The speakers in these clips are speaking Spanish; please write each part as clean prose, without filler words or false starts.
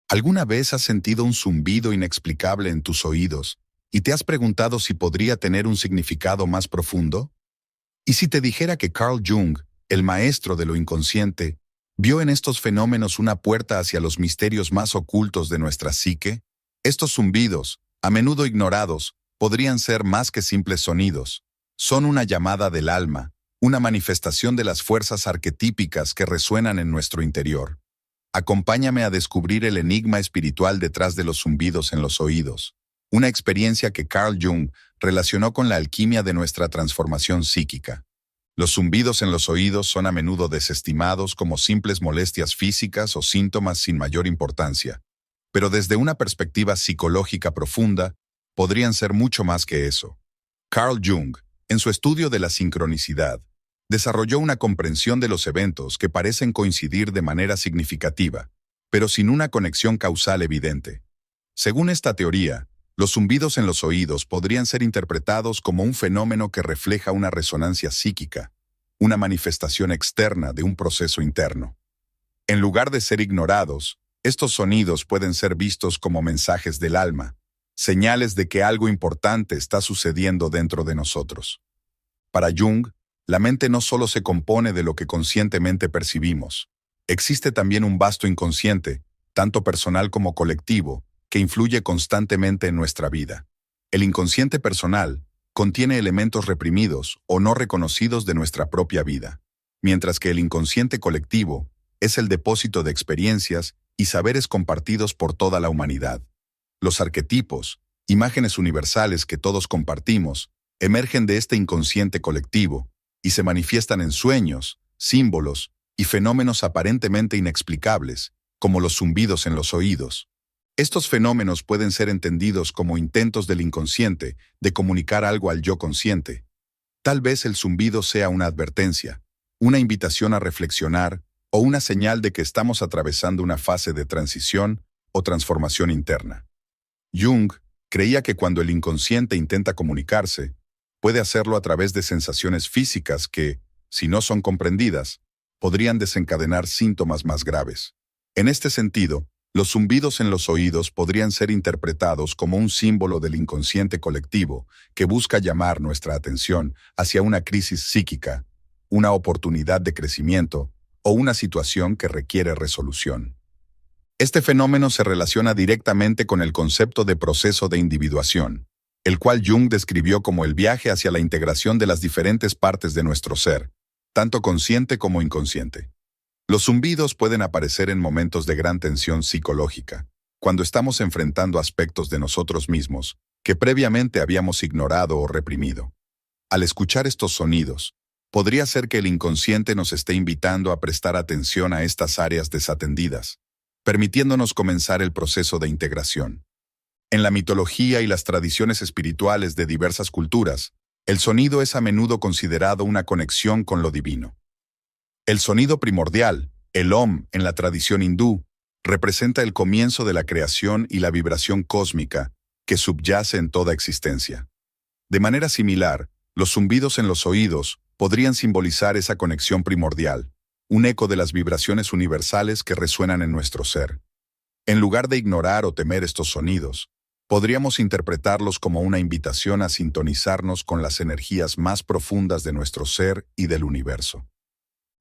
¿Alguna vez has sentido un zumbido inexplicable en tus oídos y te has preguntado si podría tener un significado más profundo? ¿Y si te dijera que Carl Jung, el maestro de lo inconsciente, vio en estos fenómenos una puerta hacia los misterios más ocultos de nuestra psique? Estos zumbidos, a menudo ignorados, podrían ser más que simples sonidos. Son una llamada del alma, una manifestación de las fuerzas arquetípicas que resuenan en nuestro interior. Acompáñame a descubrir el enigma espiritual detrás de los zumbidos en los oídos, una experiencia que Carl Jung relacionó con la alquimia de nuestra transformación psíquica. Los zumbidos en los oídos son a menudo desestimados como simples molestias físicas o síntomas sin mayor importancia, pero desde una perspectiva psicológica profunda, podrían ser mucho más que eso. Carl Jung, en su estudio de la sincronicidad, desarrolló una comprensión de los eventos que parecen coincidir de manera significativa, pero sin una conexión causal evidente. Según esta teoría, los zumbidos en los oídos podrían ser interpretados como un fenómeno que refleja una resonancia psíquica, una manifestación externa de un proceso interno. En lugar de ser ignorados, estos sonidos pueden ser vistos como mensajes del alma, señales de que algo importante está sucediendo dentro de nosotros. Para Jung, la mente no solo se compone de lo que conscientemente percibimos. Existe también un vasto inconsciente, tanto personal como colectivo, que influye constantemente en nuestra vida. El inconsciente personal contiene elementos reprimidos o no reconocidos de nuestra propia vida, mientras que el inconsciente colectivo es el depósito de experiencias y saberes compartidos por toda la humanidad. Los arquetipos, imágenes universales que todos compartimos, emergen de este inconsciente colectivo y se manifiestan en sueños, símbolos y fenómenos aparentemente inexplicables, como los zumbidos en los oídos. Estos fenómenos pueden ser entendidos como intentos del inconsciente de comunicar algo al yo consciente. Tal vez el zumbido sea una advertencia, una invitación a reflexionar o una señal de que estamos atravesando una fase de transición o transformación interna. Jung creía que cuando el inconsciente intenta comunicarse, puede hacerlo a través de sensaciones físicas que, si no son comprendidas, podrían desencadenar síntomas más graves. En este sentido, los zumbidos en los oídos podrían ser interpretados como un símbolo del inconsciente colectivo que busca llamar nuestra atención hacia una crisis psíquica, una oportunidad de crecimiento o una situación que requiere resolución. Este fenómeno se relaciona directamente con el concepto de proceso de individuación, el cual Jung describió como el viaje hacia la integración de las diferentes partes de nuestro ser, tanto consciente como inconsciente. Los zumbidos pueden aparecer en momentos de gran tensión psicológica, cuando estamos enfrentando aspectos de nosotros mismos que previamente habíamos ignorado o reprimido. Al escuchar estos sonidos, podría ser que el inconsciente nos esté invitando a prestar atención a estas áreas desatendidas, permitiéndonos comenzar el proceso de integración. En la mitología y las tradiciones espirituales de diversas culturas, el sonido es a menudo considerado una conexión con lo divino. El sonido primordial, el Om en la tradición hindú, representa el comienzo de la creación y la vibración cósmica que subyace en toda existencia. De manera similar, los zumbidos en los oídos podrían simbolizar esa conexión primordial, un eco de las vibraciones universales que resuenan en nuestro ser. En lugar de ignorar o temer estos sonidos, podríamos interpretarlos como una invitación a sintonizarnos con las energías más profundas de nuestro ser y del universo.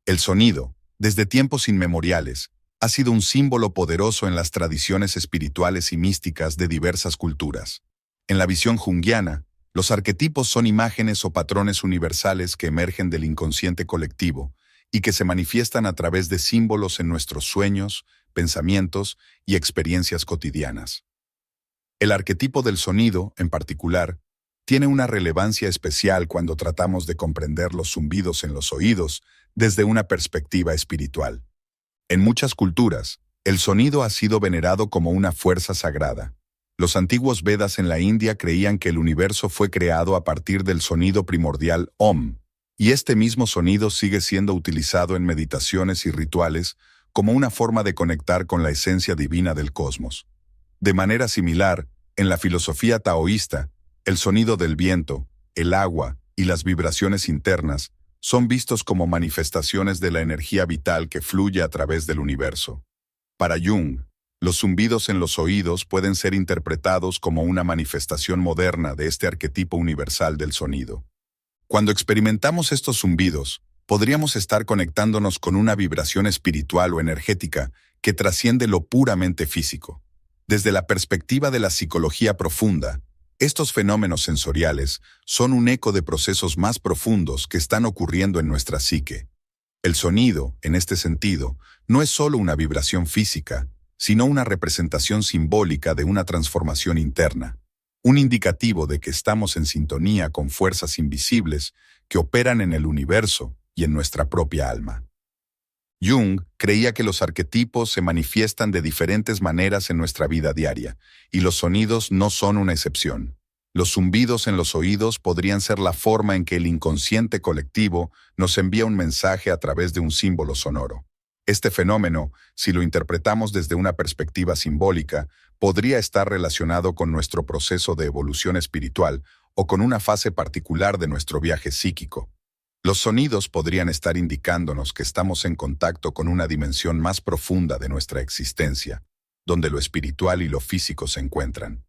El sonido, desde tiempos inmemoriales, ha sido un símbolo poderoso en las tradiciones espirituales y místicas de diversas culturas. En la visión junguiana, los arquetipos son imágenes o patrones universales que emergen del inconsciente colectivo y que se manifiestan a través de símbolos en nuestros sueños, pensamientos y experiencias cotidianas. El arquetipo del sonido, en particular, tiene una relevancia especial cuando tratamos de comprender los zumbidos en los oídos desde una perspectiva espiritual. En muchas culturas, el sonido ha sido venerado como una fuerza sagrada. Los antiguos Vedas en la India creían que el universo fue creado a partir del sonido primordial Om, y este mismo sonido sigue siendo utilizado en meditaciones y rituales como una forma de conectar con la esencia divina del cosmos. De manera similar, en la filosofía taoísta, el sonido del viento, el agua y las vibraciones internas son vistos como manifestaciones de la energía vital que fluye a través del universo. Para Jung, Los zumbidos en los oídos pueden ser interpretados como una manifestación moderna de este arquetipo universal del sonido. Cuando experimentamos estos zumbidos, podríamos estar conectándonos con una vibración espiritual o energética que trasciende lo puramente físico. Desde la perspectiva de la psicología profunda, estos fenómenos sensoriales son un eco de procesos más profundos que están ocurriendo en nuestra psique. El sonido, en este sentido, no es solo una vibración física, sino una representación simbólica de una transformación interna, un indicativo de que estamos en sintonía con fuerzas invisibles que operan en el universo y en nuestra propia alma. Jung creía que los arquetipos se manifiestan de diferentes maneras en nuestra vida diaria, y los sonidos no son una excepción. Los zumbidos en los oídos podrían ser la forma en que el inconsciente colectivo nos envía un mensaje a través de un símbolo sonoro. Este fenómeno, si lo interpretamos desde una perspectiva simbólica, podría estar relacionado con nuestro proceso de evolución espiritual o con una fase particular de nuestro viaje psíquico. Los sonidos podrían estar indicándonos que estamos en contacto con una dimensión más profunda de nuestra existencia, donde lo espiritual y lo físico se encuentran.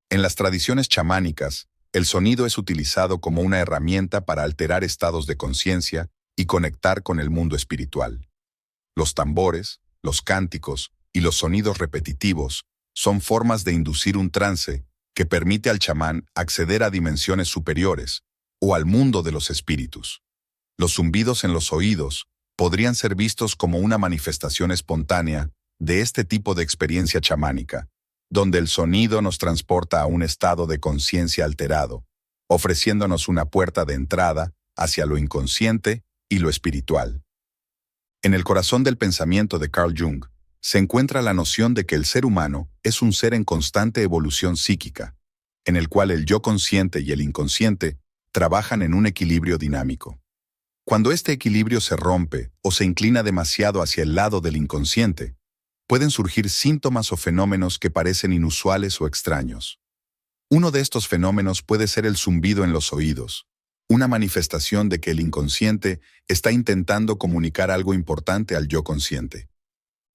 En las tradiciones chamánicas, el sonido es utilizado como una herramienta para alterar estados de conciencia y conectar con el mundo espiritual. Los tambores, los cánticos y los sonidos repetitivos son formas de inducir un trance que permite al chamán acceder a dimensiones superiores o al mundo de los espíritus. Los zumbidos en los oídos podrían ser vistos como una manifestación espontánea de este tipo de experiencia chamánica, donde el sonido nos transporta a un estado de conciencia alterado, ofreciéndonos una puerta de entrada hacia lo inconsciente y lo espiritual. En el corazón del pensamiento de Carl Jung se encuentra la noción de que el ser humano es un ser en constante evolución psíquica, en el cual el yo consciente y el inconsciente trabajan en un equilibrio dinámico. Cuando este equilibrio se rompe o se inclina demasiado hacia el lado del inconsciente, pueden surgir síntomas o fenómenos que parecen inusuales o extraños. Uno de estos fenómenos puede ser el zumbido en los oídos, una manifestación de que el inconsciente está intentando comunicar algo importante al yo consciente.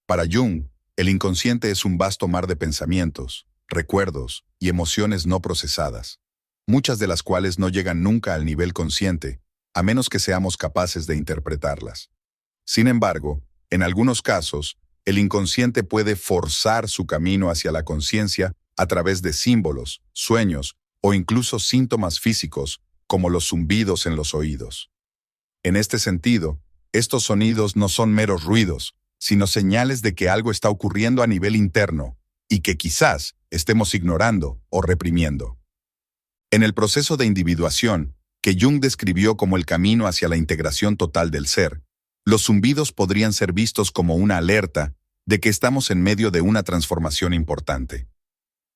Para Jung, el inconsciente es un vasto mar de pensamientos, recuerdos y emociones no procesadas, muchas de las cuales no llegan nunca al nivel consciente, a menos que seamos capaces de interpretarlas. Sin embargo, en algunos casos, el inconsciente puede forzar su camino hacia la conciencia a través de símbolos, sueños o incluso síntomas físicos, como los zumbidos en los oídos. En este sentido, estos sonidos no son meros ruidos, sino señales de que algo está ocurriendo a nivel interno y que quizás estemos ignorando o reprimiendo. En el proceso de individuación, que Jung describió como el camino hacia la integración total del ser, los zumbidos podrían ser vistos como una alerta de que estamos en medio de una transformación importante.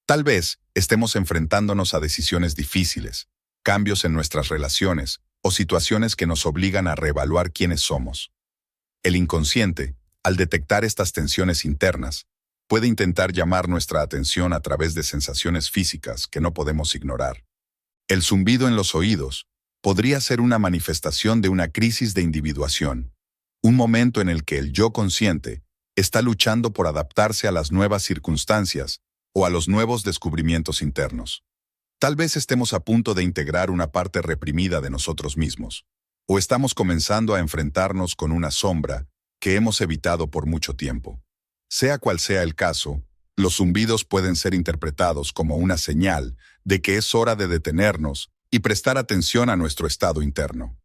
Tal vez estemos enfrentándonos a decisiones difíciles, cambios en nuestras relaciones o situaciones que nos obligan a reevaluar quiénes somos. El inconsciente, al detectar estas tensiones internas, puede intentar llamar nuestra atención a través de sensaciones físicas que no podemos ignorar. El zumbido en los oídos podría ser una manifestación de una crisis de individuación, un momento en el que el yo consciente está luchando por adaptarse a las nuevas circunstancias o a los nuevos descubrimientos internos. Tal vez estemos a punto de integrar una parte reprimida de nosotros mismos, o estamos comenzando a enfrentarnos con una sombra que hemos evitado por mucho tiempo. Sea cual sea el caso, los zumbidos pueden ser interpretados como una señal de que es hora de detenernos y prestar atención a nuestro estado interno.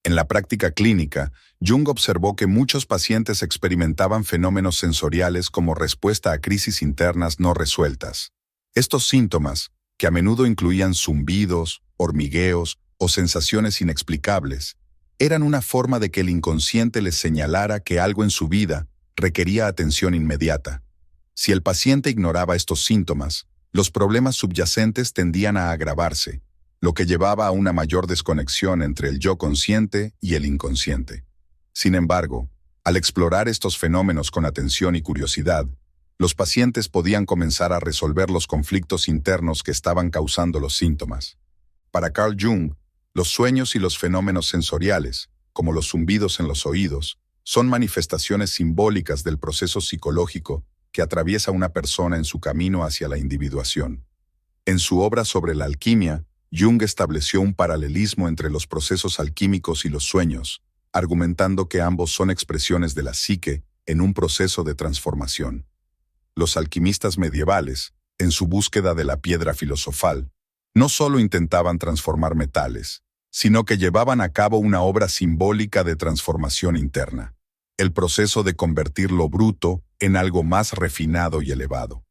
En la práctica clínica, Jung observó que muchos pacientes experimentaban fenómenos sensoriales como respuesta a crisis internas no resueltas. Estos síntomas, que a menudo incluían zumbidos, hormigueos o sensaciones inexplicables, eran una forma de que el inconsciente les señalara que algo en su vida requería atención inmediata. Si el paciente ignoraba estos síntomas, los problemas subyacentes tendían a agravarse, lo que llevaba a una mayor desconexión entre el yo consciente y el inconsciente. Sin embargo, al explorar estos fenómenos con atención y curiosidad, los pacientes podían comenzar a resolver los conflictos internos que estaban causando los síntomas. Para Carl Jung, los sueños y los fenómenos sensoriales, como los zumbidos en los oídos, son manifestaciones simbólicas del proceso psicológico que atraviesa una persona en su camino hacia la individuación. En su obra sobre la alquimia, Jung estableció un paralelismo entre los procesos alquímicos y los sueños, argumentando que ambos son expresiones de la psique en un proceso de transformación. Los alquimistas medievales, en su búsqueda de la piedra filosofal, no solo intentaban transformar metales, sino que llevaban a cabo una obra simbólica de transformación interna, el proceso de convertir lo bruto en algo más refinado y elevado.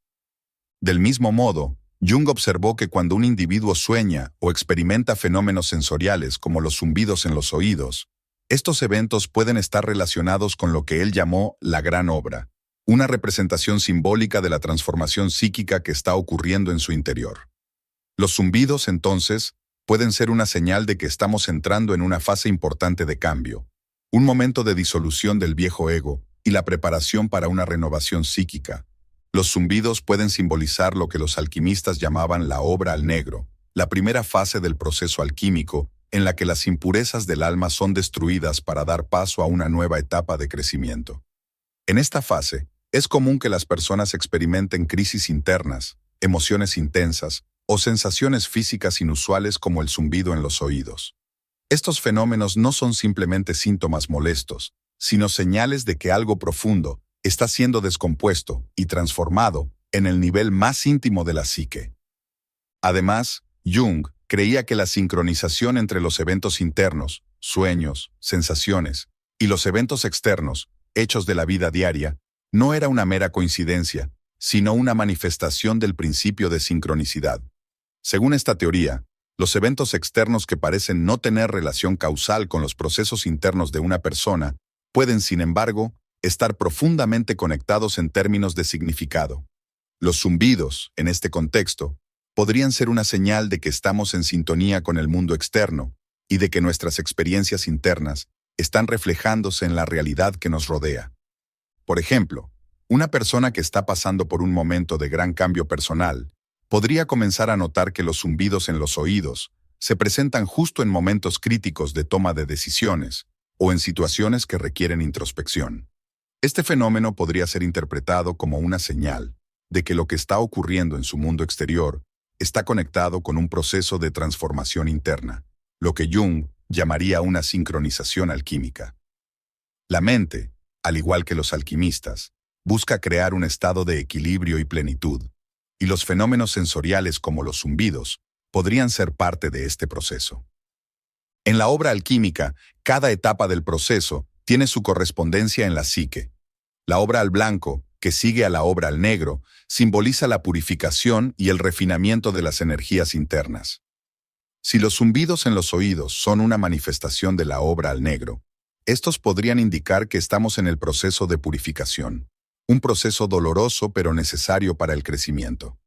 Del mismo modo, Jung observó que cuando un individuo sueña o experimenta fenómenos sensoriales como los zumbidos en los oídos, estos eventos pueden estar relacionados con lo que él llamó la gran obra, una representación simbólica de la transformación psíquica que está ocurriendo en su interior. Los zumbidos, entonces, pueden ser una señal de que estamos entrando en una fase importante de cambio, un momento de disolución del viejo ego y la preparación para una renovación psíquica. Los zumbidos pueden simbolizar lo que los alquimistas llamaban la obra al negro, la primera fase del proceso alquímico, en la que las impurezas del alma son destruidas para dar paso a una nueva etapa de crecimiento. En esta fase, es común que las personas experimenten crisis internas, emociones intensas o sensaciones físicas inusuales como el zumbido en los oídos. Estos fenómenos no son simplemente síntomas molestos, sino señales de que algo profundo está siendo descompuesto y transformado en el nivel más íntimo de la psique. Además, Jung creía que la sincronización entre los eventos internos, sueños, sensaciones, y los eventos externos, hechos de la vida diaria, no era una mera coincidencia, sino una manifestación del principio de sincronicidad. Según esta teoría, los eventos externos que parecen no tener relación causal con los procesos internos de una persona pueden, sin embargo, estar profundamente conectados en términos de significado. Los zumbidos, en este contexto, podrían ser una señal de que estamos en sintonía con el mundo externo y de que nuestras experiencias internas están reflejándose en la realidad que nos rodea. Por ejemplo, una persona que está pasando por un momento de gran cambio personal podría comenzar a notar que los zumbidos en los oídos se presentan justo en momentos críticos de toma de decisiones o en situaciones que requieren introspección. Este fenómeno podría ser interpretado como una señal de que lo que está ocurriendo en su mundo exterior está conectado con un proceso de transformación interna, lo que Jung llamaría una sincronización alquímica. La mente, al igual que los alquimistas, busca crear un estado de equilibrio y plenitud, y los fenómenos sensoriales como los zumbidos podrían ser parte de este proceso. En la obra alquímica, cada etapa del proceso tiene su correspondencia en la psique. La obra al blanco, que sigue a la obra al negro, simboliza la purificación y el refinamiento de las energías internas. Si los zumbidos en los oídos son una manifestación de la obra al negro, estos podrían indicar que estamos en el proceso de purificación, un proceso doloroso pero necesario para el crecimiento.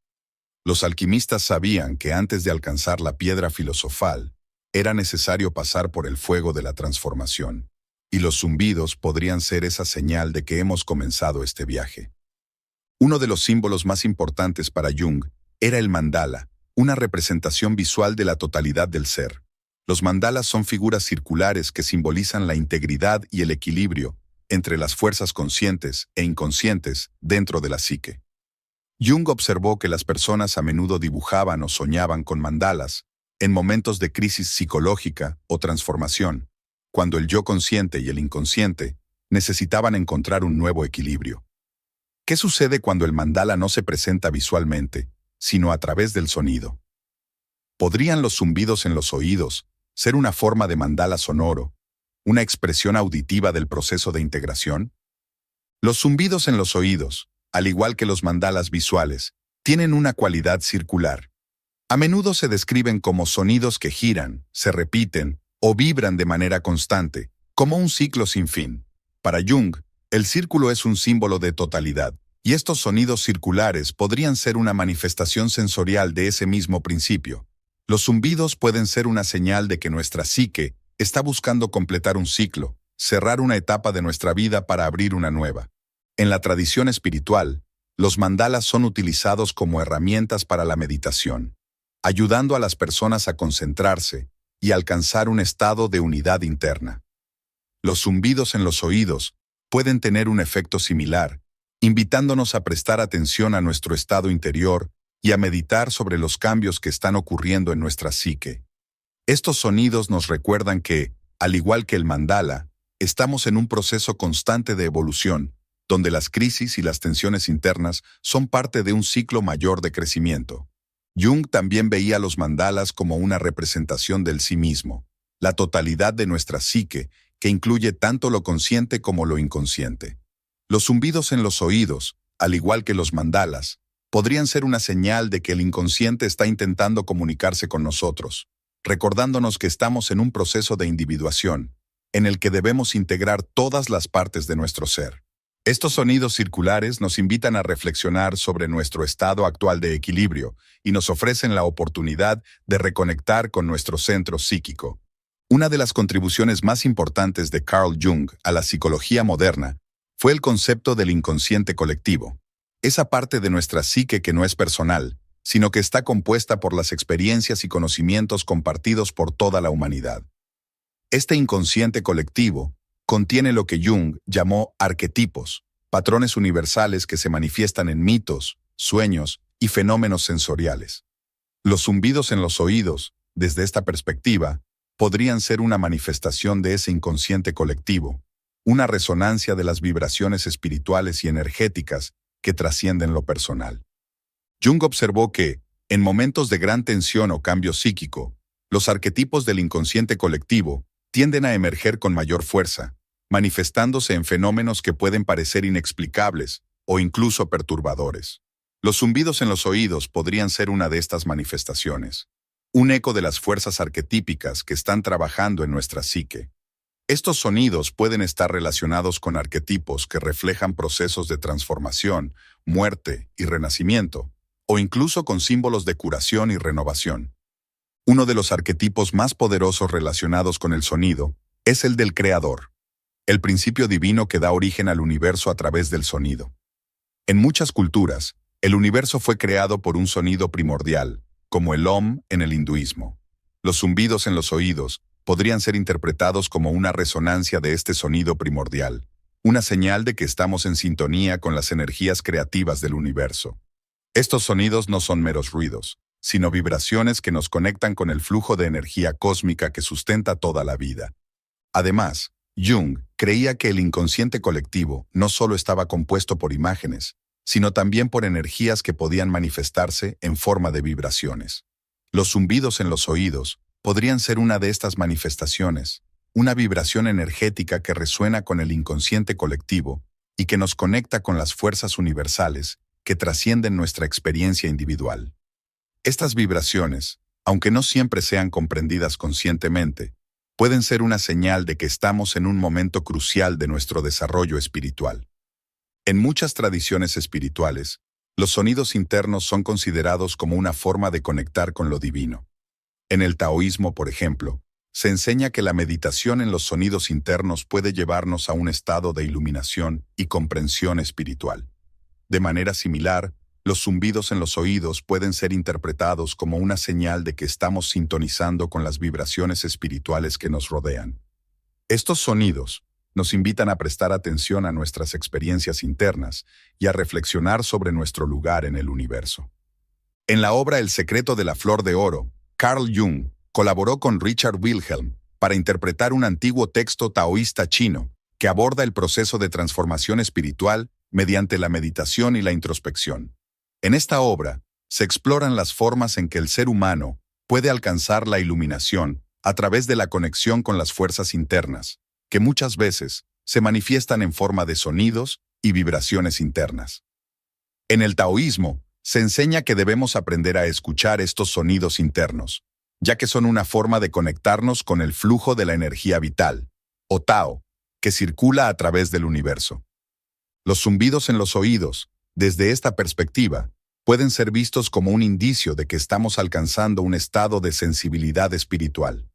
Los alquimistas sabían que antes de alcanzar la piedra filosofal, era necesario pasar por el fuego de la transformación, y los zumbidos podrían ser esa señal de que hemos comenzado este viaje. Uno de los símbolos más importantes para Jung era el mandala, una representación visual de la totalidad del ser. Los mandalas son figuras circulares que simbolizan la integridad y el equilibrio entre las fuerzas conscientes e inconscientes dentro de la psique. Jung observó que las personas a menudo dibujaban o soñaban con mandalas en momentos de crisis psicológica o transformación, cuando el yo consciente y el inconsciente necesitaban encontrar un nuevo equilibrio. ¿Qué sucede cuando el mandala no se presenta visualmente, sino a través del sonido? ¿Podrían los zumbidos en los oídos ser una forma de mandala sonoro, una expresión auditiva del proceso de integración? Los zumbidos en los oídos, al igual que los mandalas visuales, tienen una cualidad circular. A menudo se describen como sonidos que giran, se repiten o vibran de manera constante, como un ciclo sin fin. Para Jung, el círculo es un símbolo de totalidad, y estos sonidos circulares podrían ser una manifestación sensorial de ese mismo principio. Los zumbidos pueden ser una señal de que nuestra psique está buscando completar un ciclo, cerrar una etapa de nuestra vida para abrir una nueva. En la tradición espiritual, los mandalas son utilizados como herramientas para la meditación, ayudando a las personas a concentrarse y alcanzar un estado de unidad interna. Los zumbidos en los oídos pueden tener un efecto similar, invitándonos a prestar atención a nuestro estado interior y a meditar sobre los cambios que están ocurriendo en nuestra psique. Estos sonidos nos recuerdan que, al igual que el mandala, estamos en un proceso constante de evolución, donde las crisis y las tensiones internas son parte de un ciclo mayor de crecimiento. Jung también veía los mandalas como una representación del sí mismo, la totalidad de nuestra psique, que incluye tanto lo consciente como lo inconsciente. Los zumbidos en los oídos, al igual que los mandalas, podrían ser una señal de que el inconsciente está intentando comunicarse con nosotros, recordándonos que estamos en un proceso de individuación, en el que debemos integrar todas las partes de nuestro ser. Estos sonidos circulares nos invitan a reflexionar sobre nuestro estado actual de equilibrio y nos ofrecen la oportunidad de reconectar con nuestro centro psíquico. Una de las contribuciones más importantes de Carl Jung a la psicología moderna fue el concepto del inconsciente colectivo, esa parte de nuestra psique que no es personal, sino que está compuesta por las experiencias y conocimientos compartidos por toda la humanidad. Este inconsciente colectivo contiene lo que Jung llamó arquetipos, patrones universales que se manifiestan en mitos, sueños y fenómenos sensoriales. Los zumbidos en los oídos, desde esta perspectiva, podrían ser una manifestación de ese inconsciente colectivo, una resonancia de las vibraciones espirituales y energéticas que trascienden lo personal. Jung observó que, en momentos de gran tensión o cambio psíquico, los arquetipos del inconsciente colectivo tienden a emerger con mayor fuerza, manifestándose en fenómenos que pueden parecer inexplicables o incluso perturbadores. Los zumbidos en los oídos podrían ser una de estas manifestaciones, un eco de las fuerzas arquetípicas que están trabajando en nuestra psique. Estos sonidos pueden estar relacionados con arquetipos que reflejan procesos de transformación, muerte y renacimiento, o incluso con símbolos de curación y renovación. Uno de los arquetipos más poderosos relacionados con el sonido es el del creador, el principio divino que da origen al universo a través del sonido. En muchas culturas, el universo fue creado por un sonido primordial, como el Om en el hinduismo. Los zumbidos en los oídos podrían ser interpretados como una resonancia de este sonido primordial, una señal de que estamos en sintonía con las energías creativas del universo. Estos sonidos no son meros ruidos, sino vibraciones que nos conectan con el flujo de energía cósmica que sustenta toda la vida. Además, Jung creía que el inconsciente colectivo no solo estaba compuesto por imágenes, sino también por energías que podían manifestarse en forma de vibraciones. Los zumbidos en los oídos podrían ser una de estas manifestaciones, una vibración energética que resuena con el inconsciente colectivo y que nos conecta con las fuerzas universales que trascienden nuestra experiencia individual. Estas vibraciones, aunque no siempre sean comprendidas conscientemente, pueden ser una señal de que estamos en un momento crucial de nuestro desarrollo espiritual. En muchas tradiciones espirituales, los sonidos internos son considerados como una forma de conectar con lo divino. En el taoísmo, por ejemplo, se enseña que la meditación en los sonidos internos puede llevarnos a un estado de iluminación y comprensión espiritual. De manera similar, los zumbidos en los oídos pueden ser interpretados como una señal de que estamos sintonizando con las vibraciones espirituales que nos rodean. Estos sonidos nos invitan a prestar atención a nuestras experiencias internas y a reflexionar sobre nuestro lugar en el universo. En la obra El secreto de la flor de oro, Carl Jung colaboró con Richard Wilhelm para interpretar un antiguo texto taoísta chino que aborda el proceso de transformación espiritual mediante la meditación y la introspección. En esta obra, se exploran las formas en que el ser humano puede alcanzar la iluminación a través de la conexión con las fuerzas internas, que muchas veces se manifiestan en forma de sonidos y vibraciones internas. En el taoísmo, se enseña que debemos aprender a escuchar estos sonidos internos, ya que son una forma de conectarnos con el flujo de la energía vital, o Tao, que circula a través del universo. Los zumbidos en los oídos, desde esta perspectiva, pueden ser vistos como un indicio de que estamos alcanzando un estado de sensibilidad espiritual.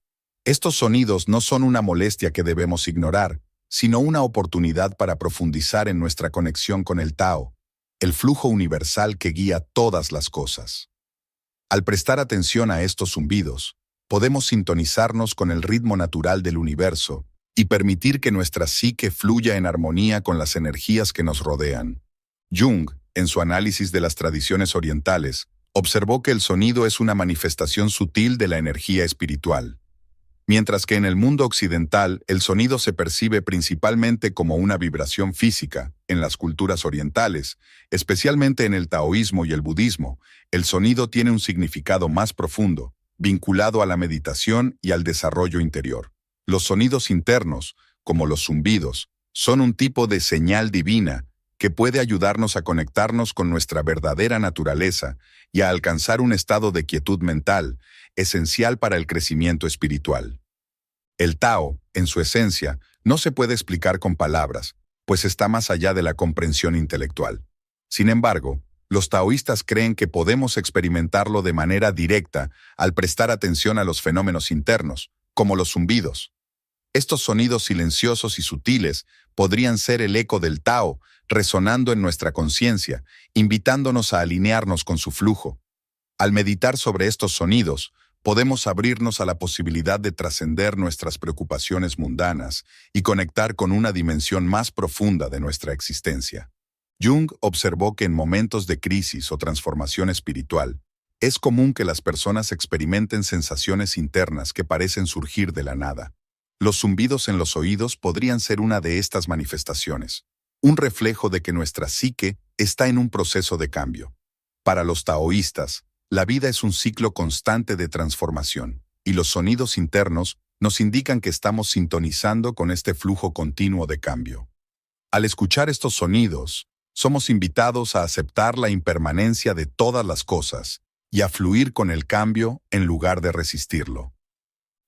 Estos sonidos no son una molestia que debemos ignorar, sino una oportunidad para profundizar en nuestra conexión con el Tao, el flujo universal que guía todas las cosas. Al prestar atención a estos zumbidos, podemos sintonizarnos con el ritmo natural del universo y permitir que nuestra psique fluya en armonía con las energías que nos rodean. Jung, en su análisis de las tradiciones orientales, observó que el sonido es una manifestación sutil de la energía espiritual. Mientras que en el mundo occidental el sonido se percibe principalmente como una vibración física, en las culturas orientales, especialmente en el taoísmo y el budismo, el sonido tiene un significado más profundo, vinculado a la meditación y al desarrollo interior. Los sonidos internos, como los zumbidos, son un tipo de señal divina que puede ayudarnos a conectarnos con nuestra verdadera naturaleza y a alcanzar un estado de quietud mental, esencial para el crecimiento espiritual. El Tao, en su esencia, no se puede explicar con palabras, pues está más allá de la comprensión intelectual. Sin embargo, los taoístas creen que podemos experimentarlo de manera directa al prestar atención a los fenómenos internos, como los zumbidos. Estos sonidos silenciosos y sutiles podrían ser el eco del Tao, resonando en nuestra conciencia, invitándonos a alinearnos con su flujo. Al meditar sobre estos sonidos, podemos abrirnos a la posibilidad de trascender nuestras preocupaciones mundanas y conectar con una dimensión más profunda de nuestra existencia. Jung observó que en momentos de crisis o transformación espiritual, es común que las personas experimenten sensaciones internas que parecen surgir de la nada. Los zumbidos en los oídos podrían ser una de estas manifestaciones, un reflejo de que nuestra psique está en un proceso de cambio. Para los taoístas, la vida es un ciclo constante de transformación, y los sonidos internos nos indican que estamos sintonizando con este flujo continuo de cambio. Al escuchar estos sonidos, somos invitados a aceptar la impermanencia de todas las cosas y a fluir con el cambio en lugar de resistirlo.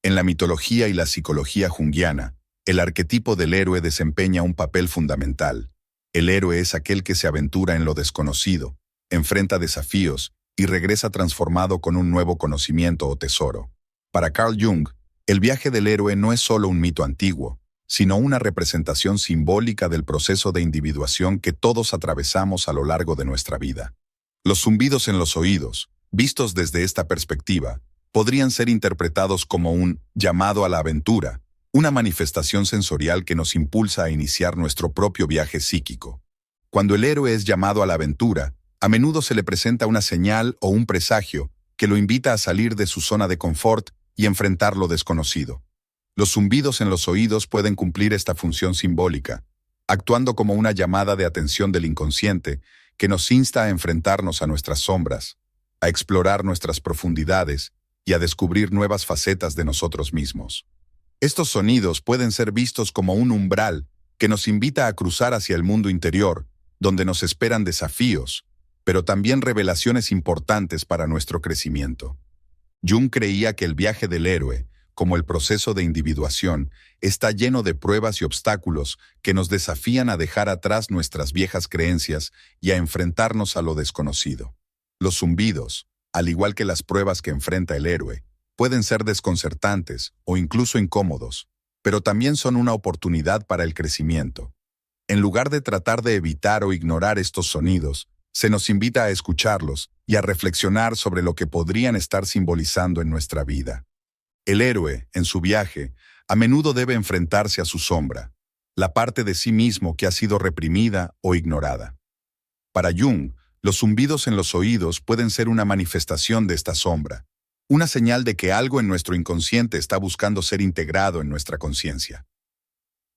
En la mitología y la psicología junguiana, el arquetipo del héroe desempeña un papel fundamental. El héroe es aquel que se aventura en lo desconocido, enfrenta desafíos y regresa transformado con un nuevo conocimiento o tesoro. Para Carl Jung, el viaje del héroe no es solo un mito antiguo, sino una representación simbólica del proceso de individuación que todos atravesamos a lo largo de nuestra vida. Los zumbidos en los oídos, vistos desde esta perspectiva, podrían ser interpretados como un llamado a la aventura, una manifestación sensorial que nos impulsa a iniciar nuestro propio viaje psíquico. Cuando el héroe es llamado a la aventura, a menudo se le presenta una señal o un presagio que lo invita a salir de su zona de confort y enfrentar lo desconocido. Los zumbidos en los oídos pueden cumplir esta función simbólica, actuando como una llamada de atención del inconsciente que nos insta a enfrentarnos a nuestras sombras, a explorar nuestras profundidades y a descubrir nuevas facetas de nosotros mismos. Estos sonidos pueden ser vistos como un umbral que nos invita a cruzar hacia el mundo interior, donde nos esperan desafíos, pero también revelaciones importantes para nuestro crecimiento. Jung creía que el viaje del héroe, como el proceso de individuación, está lleno de pruebas y obstáculos que nos desafían a dejar atrás nuestras viejas creencias y a enfrentarnos a lo desconocido. Los zumbidos, al igual que las pruebas que enfrenta el héroe, pueden ser desconcertantes o incluso incómodos, pero también son una oportunidad para el crecimiento. En lugar de tratar de evitar o ignorar estos sonidos, se nos invita a escucharlos y a reflexionar sobre lo que podrían estar simbolizando en nuestra vida. El héroe, en su viaje, a menudo debe enfrentarse a su sombra, la parte de sí mismo que ha sido reprimida o ignorada. Para Jung, los zumbidos en los oídos pueden ser una manifestación de esta sombra, una señal de que algo en nuestro inconsciente está buscando ser integrado en nuestra conciencia.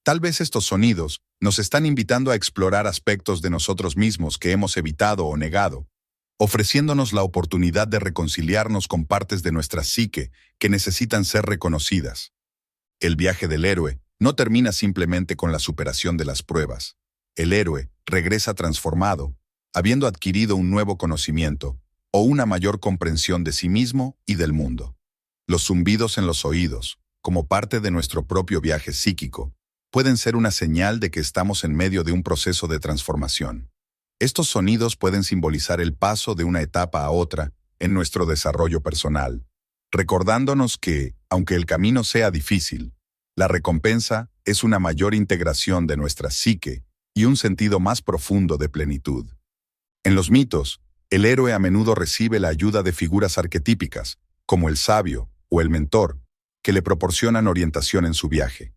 Tal vez estos sonidos nos están invitando a explorar aspectos de nosotros mismos que hemos evitado o negado, ofreciéndonos la oportunidad de reconciliarnos con partes de nuestra psique que necesitan ser reconocidas. El viaje del héroe no termina simplemente con la superación de las pruebas. El héroe regresa transformado, habiendo adquirido un nuevo conocimiento o una mayor comprensión de sí mismo y del mundo. Los zumbidos en los oídos, como parte de nuestro propio viaje psíquico, pueden ser una señal de que estamos en medio de un proceso de transformación. Estos sonidos pueden simbolizar el paso de una etapa a otra en nuestro desarrollo personal, recordándonos que, aunque el camino sea difícil, la recompensa es una mayor integración de nuestra psique y un sentido más profundo de plenitud. En los mitos, el héroe a menudo recibe la ayuda de figuras arquetípicas, como el sabio o el mentor, que le proporcionan orientación en su viaje.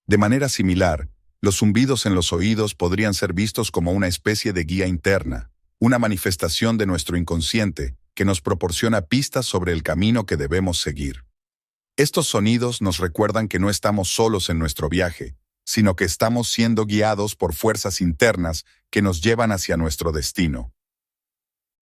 De manera similar, Los zumbidos en los oídos podrían ser vistos como una especie de guía interna, una manifestación de nuestro inconsciente que nos proporciona pistas sobre el camino que debemos seguir. Estos sonidos nos recuerdan que no estamos solos en nuestro viaje, sino que estamos siendo guiados por fuerzas internas que nos llevan hacia nuestro destino.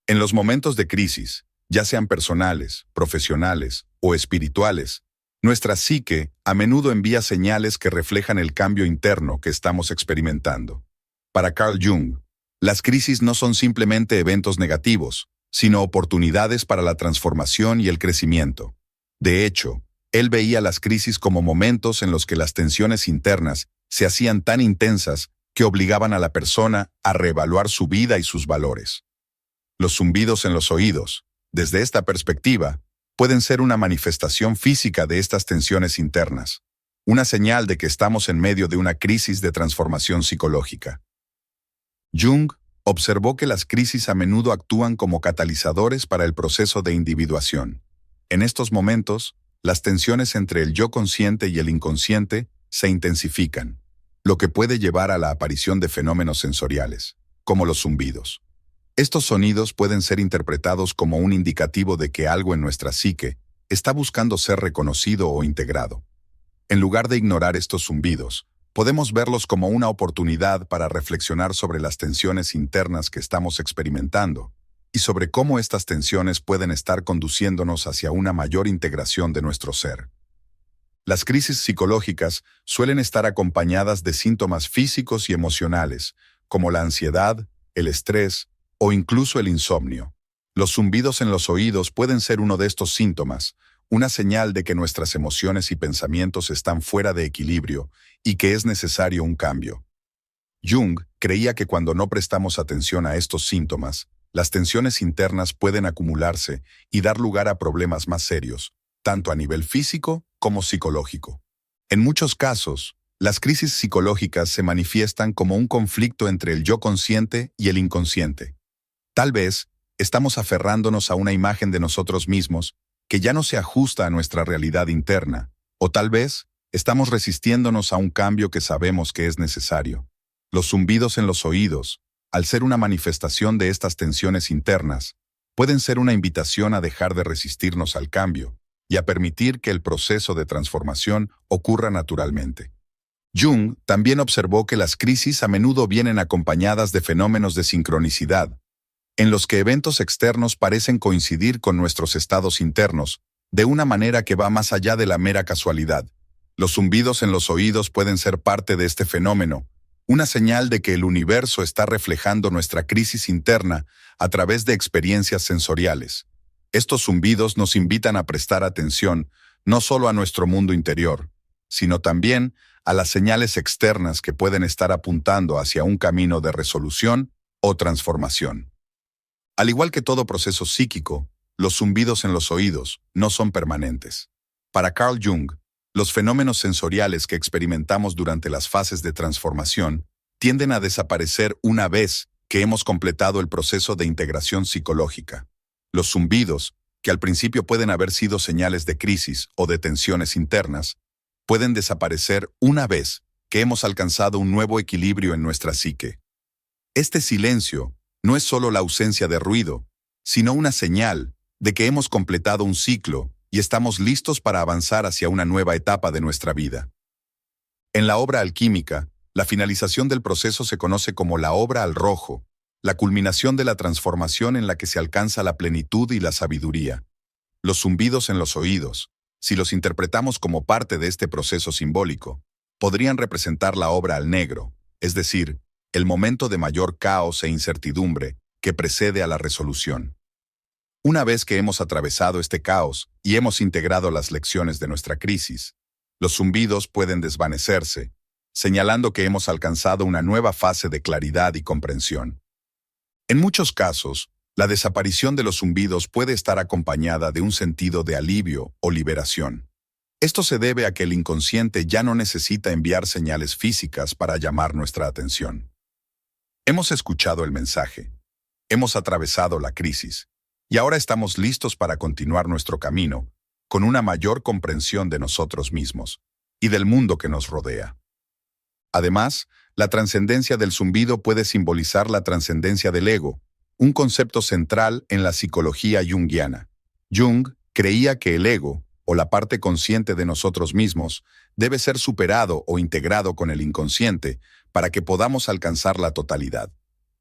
En los momentos de crisis, ya sean personales, profesionales o espirituales, nuestra psique a menudo envía señales que reflejan el cambio interno que estamos experimentando. Para Carl Jung, las crisis no son simplemente eventos negativos, sino oportunidades para la transformación y el crecimiento. De hecho, él veía las crisis como momentos en los que las tensiones internas se hacían tan intensas que obligaban a la persona a reevaluar su vida y sus valores. Los zumbidos en los oídos, desde esta perspectiva, pueden ser una manifestación física de estas tensiones internas, una señal de que estamos en medio de una crisis de transformación psicológica. Jung observó que las crisis a menudo actúan como catalizadores para el proceso de individuación. En estos momentos, las tensiones entre el yo consciente y el inconsciente se intensifican, lo que puede llevar a la aparición de fenómenos sensoriales, como los zumbidos. Estos sonidos pueden ser interpretados como un indicativo de que algo en nuestra psique está buscando ser reconocido o integrado. En lugar de ignorar estos zumbidos, podemos verlos como una oportunidad para reflexionar sobre las tensiones internas que estamos experimentando y sobre cómo estas tensiones pueden estar conduciéndonos hacia una mayor integración de nuestro ser. Las crisis psicológicas suelen estar acompañadas de síntomas físicos y emocionales, como la ansiedad, el estrés, o incluso el insomnio. Los zumbidos en los oídos pueden ser uno de estos síntomas, una señal de que nuestras emociones y pensamientos están fuera de equilibrio y que es necesario un cambio. Jung creía que cuando no prestamos atención a estos síntomas, las tensiones internas pueden acumularse y dar lugar a problemas más serios, tanto a nivel físico como psicológico. En muchos casos, las crisis psicológicas se manifiestan como un conflicto entre el yo consciente y el inconsciente. Tal vez estamos aferrándonos a una imagen de nosotros mismos que ya no se ajusta a nuestra realidad interna, o tal vez estamos resistiéndonos a un cambio que sabemos que es necesario. Los zumbidos en los oídos, al ser una manifestación de estas tensiones internas, pueden ser una invitación a dejar de resistirnos al cambio y a permitir que el proceso de transformación ocurra naturalmente. Jung también observó que las crisis a menudo vienen acompañadas de fenómenos de sincronicidad, en los que eventos externos parecen coincidir con nuestros estados internos, de una manera que va más allá de la mera casualidad. Los zumbidos en los oídos pueden ser parte de este fenómeno, una señal de que el universo está reflejando nuestra crisis interna a través de experiencias sensoriales. Estos zumbidos nos invitan a prestar atención no solo a nuestro mundo interior, sino también a las señales externas que pueden estar apuntando hacia un camino de resolución o transformación. Al igual que todo proceso psíquico, los zumbidos en los oídos no son permanentes. Para Carl Jung, los fenómenos sensoriales que experimentamos durante las fases de transformación tienden a desaparecer una vez que hemos completado el proceso de integración psicológica. Los zumbidos, que al principio pueden haber sido señales de crisis o de tensiones internas, pueden desaparecer una vez que hemos alcanzado un nuevo equilibrio en nuestra psique. Este silencio no es solo la ausencia de ruido, sino una señal de que hemos completado un ciclo y estamos listos para avanzar hacia una nueva etapa de nuestra vida. En la obra alquímica, la finalización del proceso se conoce como la obra al rojo, la culminación de la transformación en la que se alcanza la plenitud y la sabiduría. Los zumbidos en los oídos, si los interpretamos como parte de este proceso simbólico, podrían representar la obra al negro, es decir, el momento de mayor caos e incertidumbre que precede a la resolución. Una vez que hemos atravesado este caos y hemos integrado las lecciones de nuestra crisis, los zumbidos pueden desvanecerse, señalando que hemos alcanzado una nueva fase de claridad y comprensión. En muchos casos, la desaparición de los zumbidos puede estar acompañada de un sentido de alivio o liberación. Esto se debe a que el inconsciente ya no necesita enviar señales físicas para llamar nuestra atención. Hemos escuchado el mensaje, hemos atravesado la crisis, y ahora estamos listos para continuar nuestro camino con una mayor comprensión de nosotros mismos y del mundo que nos rodea. Además, la trascendencia del zumbido puede simbolizar la trascendencia del ego, un concepto central en la psicología junguiana. Jung creía que el ego, o la parte consciente de nosotros mismos, debe ser superado o integrado con el inconsciente para que podamos alcanzar la totalidad.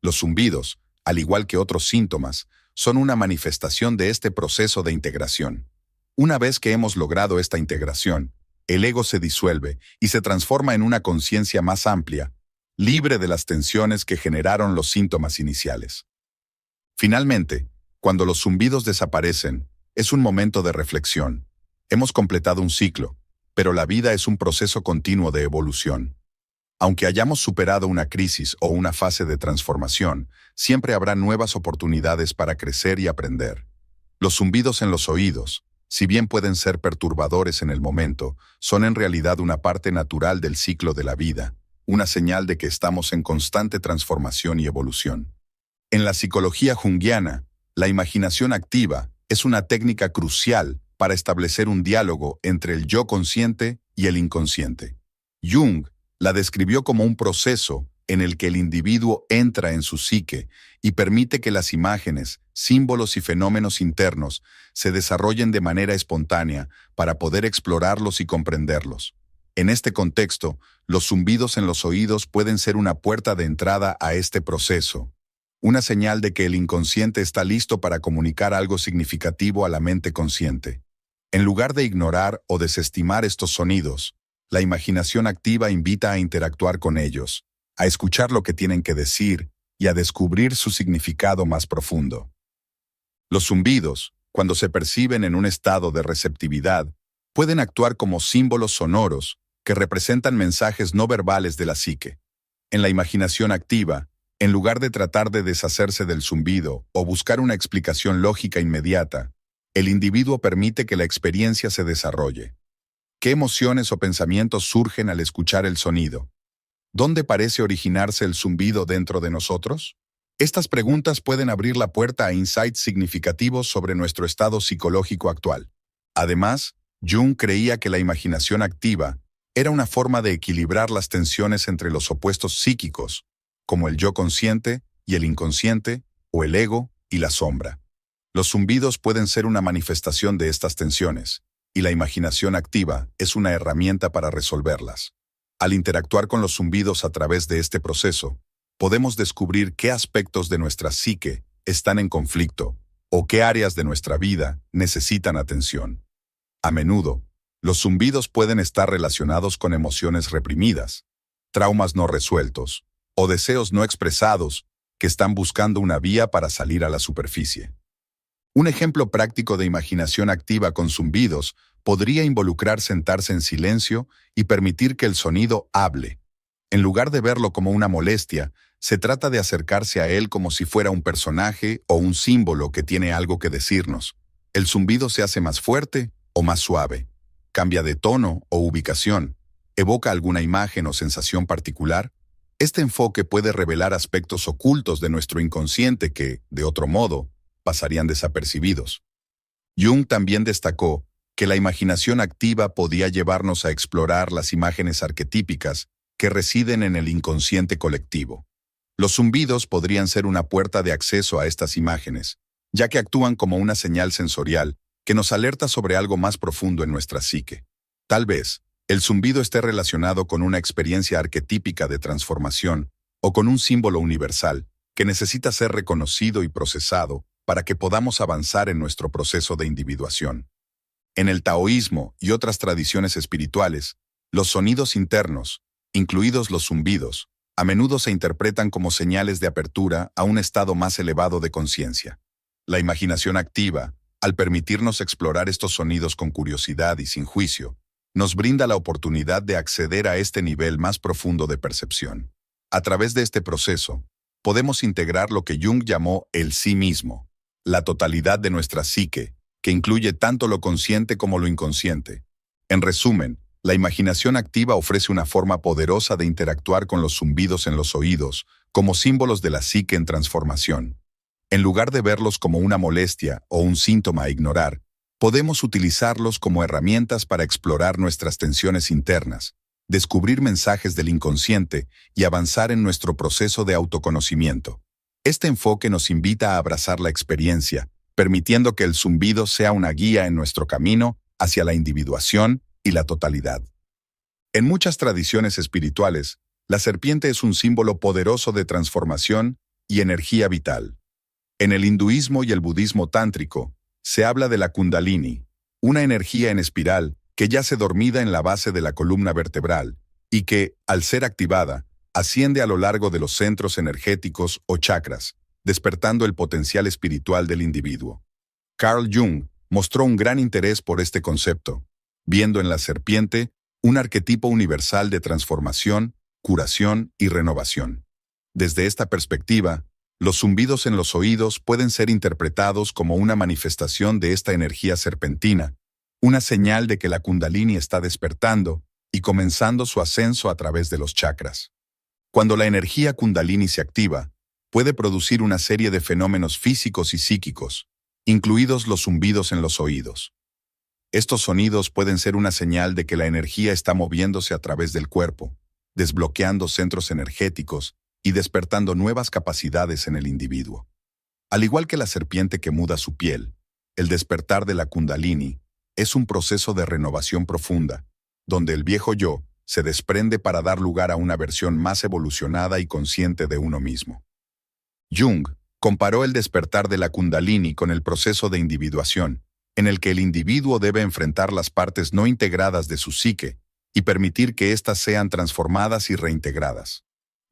Los zumbidos, al igual que otros síntomas, son una manifestación de este proceso de integración. Una vez que hemos logrado esta integración, el ego se disuelve y se transforma en una conciencia más amplia, libre de las tensiones que generaron los síntomas iniciales. Finalmente, cuando los zumbidos desaparecen, es un momento de reflexión. Hemos completado un ciclo, pero la vida es un proceso continuo de evolución. Aunque hayamos superado una crisis o una fase de transformación, siempre habrá nuevas oportunidades para crecer y aprender. Los zumbidos en los oídos, si bien pueden ser perturbadores en el momento, son en realidad una parte natural del ciclo de la vida, una señal de que estamos en constante transformación y evolución. En la psicología junguiana, la imaginación activa es una técnica crucial para establecer un diálogo entre el yo consciente y el inconsciente. Jung la describió como un proceso en el que el individuo entra en su psique y permite que las imágenes, símbolos y fenómenos internos se desarrollen de manera espontánea para poder explorarlos y comprenderlos. En este contexto, los zumbidos en los oídos pueden ser una puerta de entrada a este proceso, una señal de que el inconsciente está listo para comunicar algo significativo a la mente consciente. En lugar de ignorar o desestimar estos sonidos, la imaginación activa invita a interactuar con ellos, a escuchar lo que tienen que decir y a descubrir su significado más profundo. Los zumbidos, cuando se perciben en un estado de receptividad, pueden actuar como símbolos sonoros que representan mensajes no verbales de la psique. En la imaginación activa, en lugar de tratar de deshacerse del zumbido o buscar una explicación lógica inmediata, el individuo permite que la experiencia se desarrolle. ¿Qué emociones o pensamientos surgen al escuchar el sonido? ¿Dónde parece originarse el zumbido dentro de nosotros? Estas preguntas pueden abrir la puerta a insights significativos sobre nuestro estado psicológico actual. Además, Jung creía que la imaginación activa era una forma de equilibrar las tensiones entre los opuestos psíquicos, como el yo consciente y el inconsciente, o el ego y la sombra. Los zumbidos pueden ser una manifestación de estas tensiones, y la imaginación activa es una herramienta para resolverlas. Al interactuar con los zumbidos a través de este proceso, podemos descubrir qué aspectos de nuestra psique están en conflicto o qué áreas de nuestra vida necesitan atención. A menudo, los zumbidos pueden estar relacionados con emociones reprimidas, traumas no resueltos o deseos no expresados que están buscando una vía para salir a la superficie. Un ejemplo práctico de imaginación activa con zumbidos podría involucrar sentarse en silencio y permitir que el sonido hable. En lugar de verlo como una molestia, se trata de acercarse a él como si fuera un personaje o un símbolo que tiene algo que decirnos. El zumbido se hace más fuerte o más suave, cambia de tono o ubicación, evoca alguna imagen o sensación particular. Este enfoque puede revelar aspectos ocultos de nuestro inconsciente que, de otro modo, pasarían desapercibidos. Jung también destacó que la imaginación activa podía llevarnos a explorar las imágenes arquetípicas que residen en el inconsciente colectivo. Los zumbidos podrían ser una puerta de acceso a estas imágenes, ya que actúan como una señal sensorial que nos alerta sobre algo más profundo en nuestra psique. Tal vez, el zumbido esté relacionado con una experiencia arquetípica de transformación o con un símbolo universal que necesita ser reconocido y procesado para que podamos avanzar en nuestro proceso de individuación. En el taoísmo y otras tradiciones espirituales, los sonidos internos, incluidos los zumbidos, a menudo se interpretan como señales de apertura a un estado más elevado de conciencia. La imaginación activa, al permitirnos explorar estos sonidos con curiosidad y sin juicio, nos brinda la oportunidad de acceder a este nivel más profundo de percepción. A través de este proceso, podemos integrar lo que Jung llamó el sí mismo, la totalidad de nuestra psique, que incluye tanto lo consciente como lo inconsciente. En resumen, la imaginación activa ofrece una forma poderosa de interactuar con los zumbidos en los oídos, como símbolos de la psique en transformación. En lugar de verlos como una molestia o un síntoma a ignorar, podemos utilizarlos como herramientas para explorar nuestras tensiones internas, descubrir mensajes del inconsciente y avanzar en nuestro proceso de autoconocimiento. Este enfoque nos invita a abrazar la experiencia, permitiendo que el zumbido sea una guía en nuestro camino hacia la individuación y la totalidad. En muchas tradiciones espirituales, la serpiente es un símbolo poderoso de transformación y energía vital. En el hinduismo y el budismo tántrico, se habla de la Kundalini, una energía en espiral que yace dormida en la base de la columna vertebral y que, al ser activada, asciende a lo largo de los centros energéticos o chakras, despertando el potencial espiritual del individuo. Carl Jung mostró un gran interés por este concepto, viendo en la serpiente un arquetipo universal de transformación, curación y renovación. Desde esta perspectiva, los zumbidos en los oídos pueden ser interpretados como una manifestación de esta energía serpentina, una señal de que la Kundalini está despertando y comenzando su ascenso a través de los chakras. Cuando la energía Kundalini se activa, puede producir una serie de fenómenos físicos y psíquicos, incluidos los zumbidos en los oídos. Estos sonidos pueden ser una señal de que la energía está moviéndose a través del cuerpo, desbloqueando centros energéticos y despertando nuevas capacidades en el individuo. Al igual que la serpiente que muda su piel, el despertar de la Kundalini es un proceso de renovación profunda, donde el viejo yo se desprende para dar lugar a una versión más evolucionada y consciente de uno mismo. Jung comparó el despertar de la Kundalini con el proceso de individuación, en el que el individuo debe enfrentar las partes no integradas de su psique y permitir que éstas sean transformadas y reintegradas.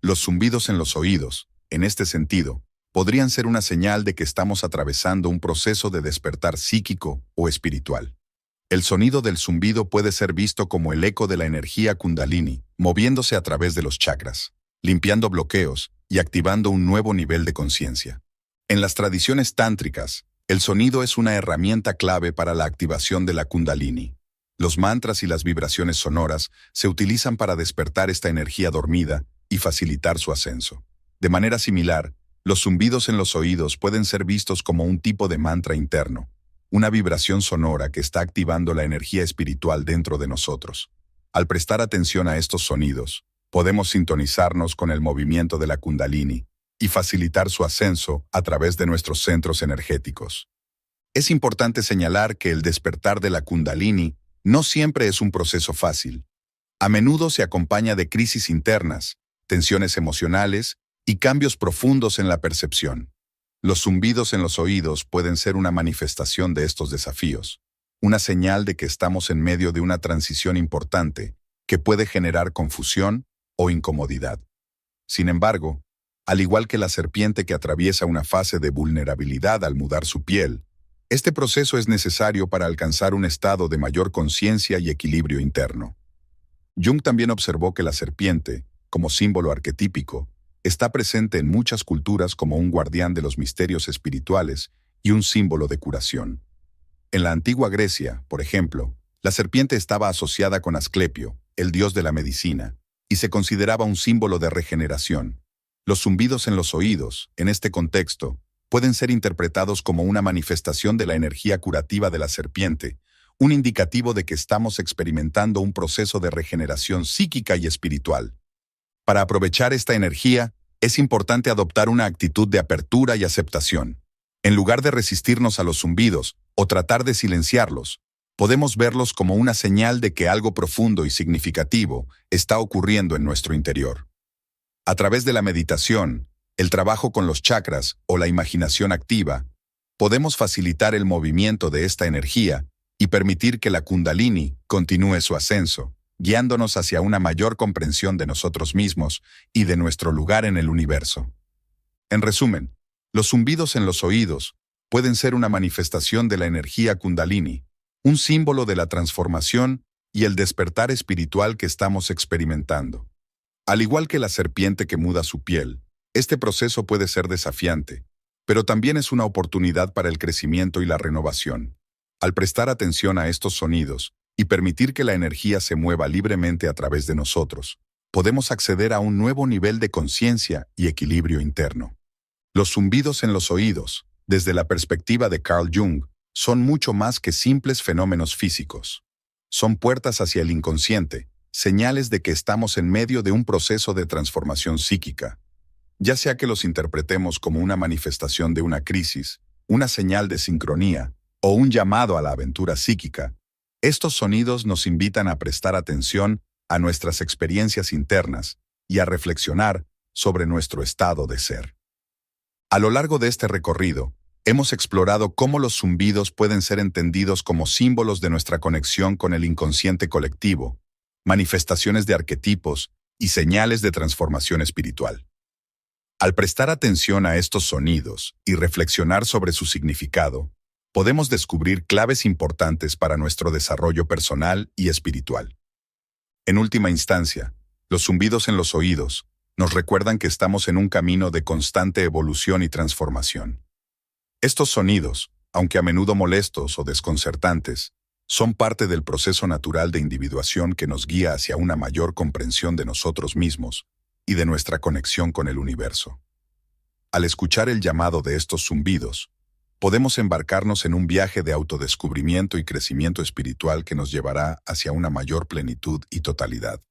Los zumbidos en los oídos, en este sentido, podrían ser una señal de que estamos atravesando un proceso de despertar psíquico o espiritual. El sonido del zumbido puede ser visto como el eco de la energía Kundalini, moviéndose a través de los chakras, limpiando bloqueos y activando un nuevo nivel de conciencia. En las tradiciones tántricas, el sonido es una herramienta clave para la activación de la Kundalini. Los mantras y las vibraciones sonoras se utilizan para despertar esta energía dormida y facilitar su ascenso. De manera similar, los zumbidos en los oídos pueden ser vistos como un tipo de mantra interno, una vibración sonora que está activando la energía espiritual dentro de nosotros. Al prestar atención a estos sonidos, podemos sintonizarnos con el movimiento de la Kundalini y facilitar su ascenso a través de nuestros centros energéticos. Es importante señalar que el despertar de la Kundalini no siempre es un proceso fácil. A menudo se acompaña de crisis internas, tensiones emocionales y cambios profundos en la percepción. Los zumbidos en los oídos pueden ser una manifestación de estos desafíos, una señal de que estamos en medio de una transición importante que puede generar confusión o incomodidad. Sin embargo, al igual que la serpiente que atraviesa una fase de vulnerabilidad al mudar su piel, este proceso es necesario para alcanzar un estado de mayor conciencia y equilibrio interno. Jung también observó que la serpiente, como símbolo arquetípico, está presente en muchas culturas como un guardián de los misterios espirituales y un símbolo de curación. En la antigua Grecia, por ejemplo, la serpiente estaba asociada con Asclepio, el dios de la medicina, y se consideraba un símbolo de regeneración. Los zumbidos en los oídos, en este contexto, pueden ser interpretados como una manifestación de la energía curativa de la serpiente, un indicativo de que estamos experimentando un proceso de regeneración psíquica y espiritual. Para aprovechar esta energía, es importante adoptar una actitud de apertura y aceptación. En lugar de resistirnos a los zumbidos o tratar de silenciarlos, podemos verlos como una señal de que algo profundo y significativo está ocurriendo en nuestro interior. A través de la meditación, el trabajo con los chakras o la imaginación activa, podemos facilitar el movimiento de esta energía y permitir que la Kundalini continúe su ascenso, guiándonos hacia una mayor comprensión de nosotros mismos y de nuestro lugar en el universo. En resumen, los zumbidos en los oídos pueden ser una manifestación de la energía Kundalini, un símbolo de la transformación y el despertar espiritual que estamos experimentando. Al igual que la serpiente que muda su piel, este proceso puede ser desafiante, pero también es una oportunidad para el crecimiento y la renovación. Al prestar atención a estos sonidos y permitir que la energía se mueva libremente a través de nosotros, podemos acceder a un nuevo nivel de conciencia y equilibrio interno. Los zumbidos en los oídos, desde la perspectiva de Carl Jung, son mucho más que simples fenómenos físicos. Son puertas hacia el inconsciente, señales de que estamos en medio de un proceso de transformación psíquica, ya sea que los interpretemos como una manifestación de una crisis, una señal de sincronía o un llamado a la aventura psíquica. Estos sonidos nos invitan a prestar atención a nuestras experiencias internas y a reflexionar sobre nuestro estado de ser. A lo largo de este recorrido, hemos explorado cómo los zumbidos pueden ser entendidos como símbolos de nuestra conexión con el inconsciente colectivo, manifestaciones de arquetipos y señales de transformación espiritual. Al prestar atención a estos sonidos y reflexionar sobre su significado, podemos descubrir claves importantes para nuestro desarrollo personal y espiritual. En última instancia, los zumbidos en los oídos nos recuerdan que estamos en un camino de constante evolución y transformación. Estos sonidos, aunque a menudo molestos o desconcertantes, son parte del proceso natural de individuación que nos guía hacia una mayor comprensión de nosotros mismos y de nuestra conexión con el universo. Al escuchar el llamado de estos zumbidos, podemos embarcarnos en un viaje de autodescubrimiento y crecimiento espiritual que nos llevará hacia una mayor plenitud y totalidad.